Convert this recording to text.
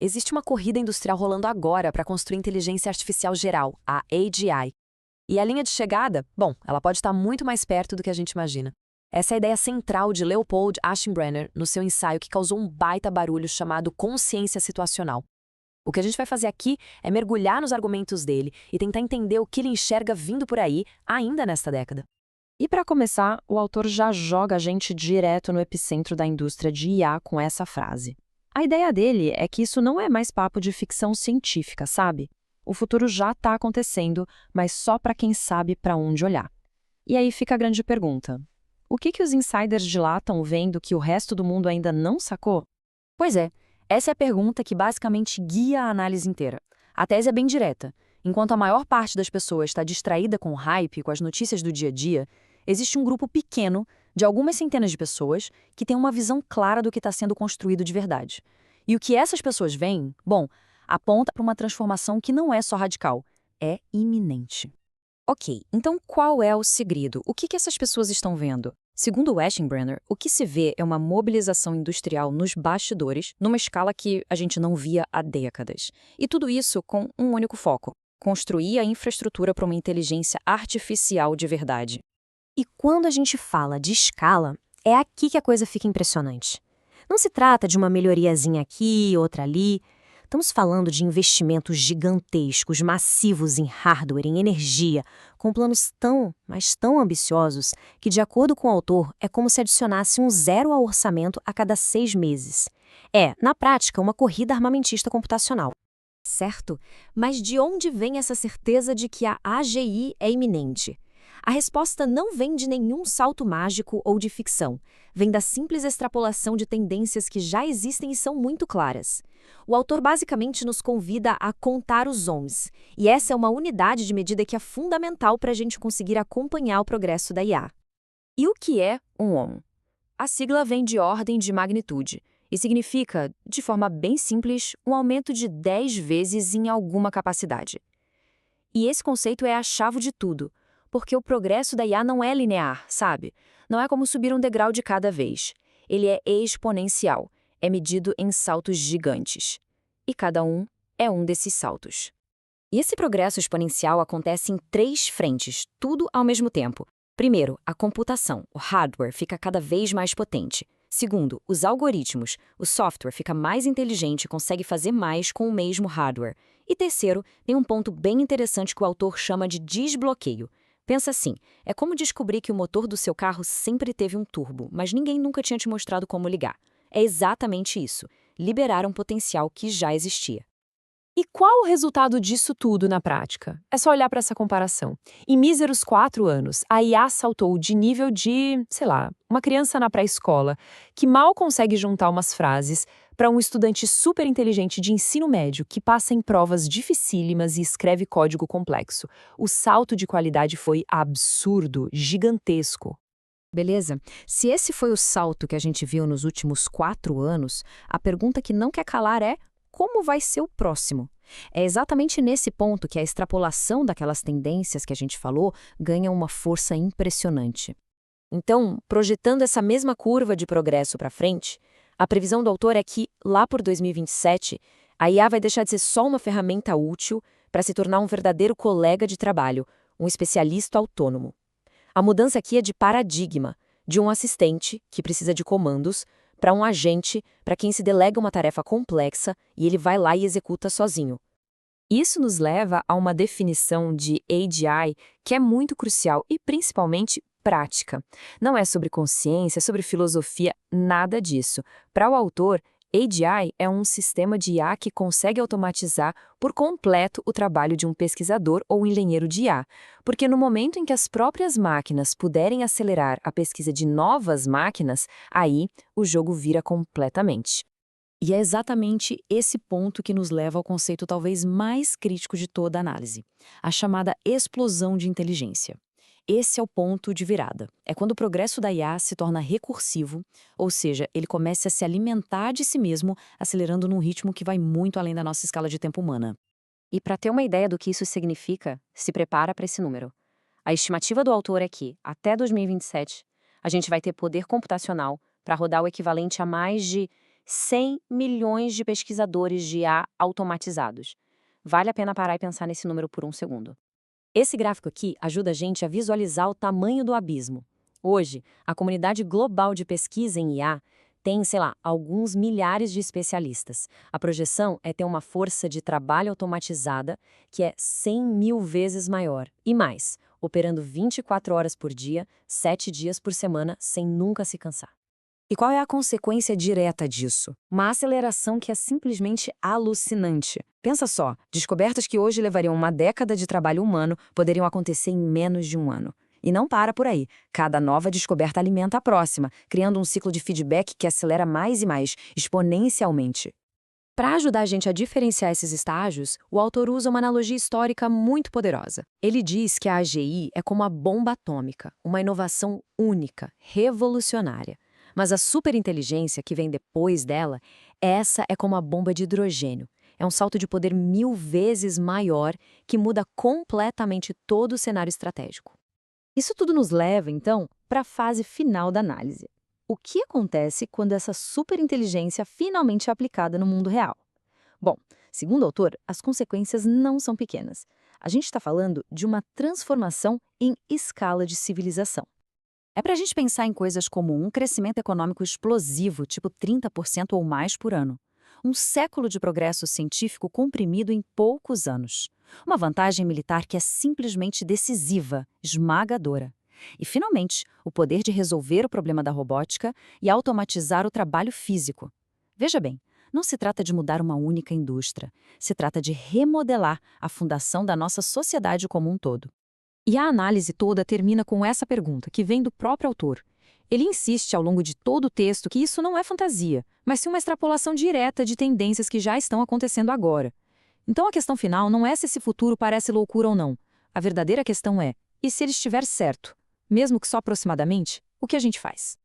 Existe uma corrida industrial rolando agora para construir inteligência artificial geral, a AGI. E a linha de chegada, bom, ela pode estar muito mais perto do que a gente imagina. Essa é a ideia central de Leopold Aschenbrenner no seu ensaio que causou um baita barulho chamado consciência situacional. O que a gente vai fazer aqui é mergulhar nos argumentos dele e tentar entender o que ele enxerga vindo por aí ainda nesta década. E para começar, o autor já joga a gente direto no epicentro da indústria de IA com essa frase. A ideia dele é que isso não é mais papo de ficção científica, sabe? O futuro já está acontecendo, mas só para quem sabe para onde olhar. E aí fica a grande pergunta. O que os insiders de lá estão vendo que o resto do mundo ainda não sacou? Pois é, essa é a pergunta que basicamente guia a análise inteira. A tese é bem direta. Enquanto a maior parte das pessoas está distraída com o hype, com as notícias do dia a dia, existe um grupo pequeno, de algumas centenas de pessoas, que tem uma visão clara do que está sendo construído de verdade. E o que essas pessoas veem, bom, aponta para uma transformação que não é só radical, é iminente. Ok, então qual é o segredo? O que essas pessoas estão vendo? Segundo o Aschenbrenner, o que se vê é uma mobilização industrial nos bastidores, numa escala que a gente não via há décadas. E tudo isso com um único foco: construir a infraestrutura para uma inteligência artificial de verdade. E quando a gente fala de escala, é aqui que a coisa fica impressionante. Não se trata de uma melhoriazinha aqui, outra ali. Estamos falando de investimentos gigantescos, massivos em hardware, em energia, com planos tão, mas tão ambiciosos que, de acordo com o autor, é como se adicionasse um zero ao orçamento a cada 6 meses. É, na prática, uma corrida armamentista computacional. Certo? Mas de onde vem essa certeza de que a AGI é iminente? A resposta não vem de nenhum salto mágico ou de ficção. Vem da simples extrapolação de tendências que já existem e são muito claras. O autor basicamente nos convida a contar os ohms, e essa é uma unidade de medida que é fundamental para a gente conseguir acompanhar o progresso da IA. E o que é um ohm? A sigla vem de ordem de magnitude e significa, de forma bem simples, um aumento de 10 vezes em alguma capacidade. E esse conceito é a chave de tudo, porque o progresso da IA não é linear, sabe? Não é como subir um degrau de cada vez. Ele é exponencial, é medido em saltos gigantes. E cada um é um desses saltos. E esse progresso exponencial acontece em 3 frentes, tudo ao mesmo tempo. Primeiro, a computação, o hardware, fica cada vez mais potente. Segundo, os algoritmos, o software fica mais inteligente e consegue fazer mais com o mesmo hardware. E terceiro, tem um ponto bem interessante que o autor chama de desbloqueio. Pensa assim, é como descobrir que o motor do seu carro sempre teve um turbo, mas ninguém nunca tinha te mostrado como ligar. É exatamente isso, liberar um potencial que já existia. E qual o resultado disso tudo na prática? É só olhar para essa comparação. Em míseros 4 anos, a IA saltou de nível de, sei lá, uma criança na pré-escola, que mal consegue juntar umas frases, para um estudante super inteligente de ensino médio que passa em provas dificílimas e escreve código complexo. O salto de qualidade foi absurdo, gigantesco. Beleza? Se esse foi o salto que a gente viu nos últimos 4 anos, a pergunta que não quer calar é: como vai ser o próximo? É exatamente nesse ponto que a extrapolação daquelas tendências que a gente falou ganha uma força impressionante. Então, projetando essa mesma curva de progresso para frente, a previsão do autor é que, lá por 2027, a IA vai deixar de ser só uma ferramenta útil para se tornar um verdadeiro colega de trabalho, um especialista autônomo. A mudança aqui é de paradigma, de um assistente, que precisa de comandos, para um agente, para quem se delega uma tarefa complexa e ele vai lá e executa sozinho. Isso nos leva a uma definição de AGI que é muito crucial e principalmente prática. Não é sobre consciência, sobre filosofia, nada disso. Para o autor, AGI é um sistema de IA que consegue automatizar por completo o trabalho de um pesquisador ou engenheiro de IA, porque no momento em que as próprias máquinas puderem acelerar a pesquisa de novas máquinas, aí o jogo vira completamente. E é exatamente esse ponto que nos leva ao conceito talvez mais crítico de toda a análise, a chamada explosão de inteligência. Esse é o ponto de virada. É quando o progresso da IA se torna recursivo, ou seja, ele começa a se alimentar de si mesmo, acelerando num ritmo que vai muito além da nossa escala de tempo humana. E para ter uma ideia do que isso significa, se prepara para esse número. A estimativa do autor é que, até 2027, a gente vai ter poder computacional para rodar o equivalente a mais de 100 milhões de pesquisadores de IA automatizados. Vale a pena parar e pensar nesse número por um segundo. Esse gráfico aqui ajuda a gente a visualizar o tamanho do abismo. Hoje, a comunidade global de pesquisa em IA tem, sei lá, alguns milhares de especialistas. A projeção é ter uma força de trabalho automatizada que é 100 mil vezes maior. E mais, operando 24 horas por dia, 7 dias por semana, sem nunca se cansar. E qual é a consequência direta disso? Uma aceleração que é simplesmente alucinante. Pensa só, descobertas que hoje levariam uma década de trabalho humano poderiam acontecer em menos de um ano. E não para por aí. Cada nova descoberta alimenta a próxima, criando um ciclo de feedback que acelera mais e mais, exponencialmente. Para ajudar a gente a diferenciar esses estágios, o autor usa uma analogia histórica muito poderosa. Ele diz que a AGI é como a bomba atômica, uma inovação única, revolucionária. Mas a superinteligência que vem depois dela, essa é como a bomba de hidrogênio. É um salto de poder 1000 vezes maior que muda completamente todo o cenário estratégico. Isso tudo nos leva, então, para a fase final da análise. O que acontece quando essa superinteligência finalmente é aplicada no mundo real? Bom, segundo o autor, as consequências não são pequenas. A gente está falando de uma transformação em escala de civilização. É para a gente pensar em coisas como um crescimento econômico explosivo, tipo 30% ou mais por ano. Um século de progresso científico comprimido em poucos anos. Uma vantagem militar que é simplesmente decisiva, esmagadora. E, finalmente, o poder de resolver o problema da robótica e automatizar o trabalho físico. Veja bem, não se trata de mudar uma única indústria. Se trata de remodelar a fundação da nossa sociedade como um todo. E a análise toda termina com essa pergunta, que vem do próprio autor. Ele insiste ao longo de todo o texto que isso não é fantasia, mas sim uma extrapolação direta de tendências que já estão acontecendo agora. Então a questão final não é se esse futuro parece loucura ou não. A verdadeira questão é, e se ele estiver certo? Mesmo que só aproximadamente, o que a gente faz?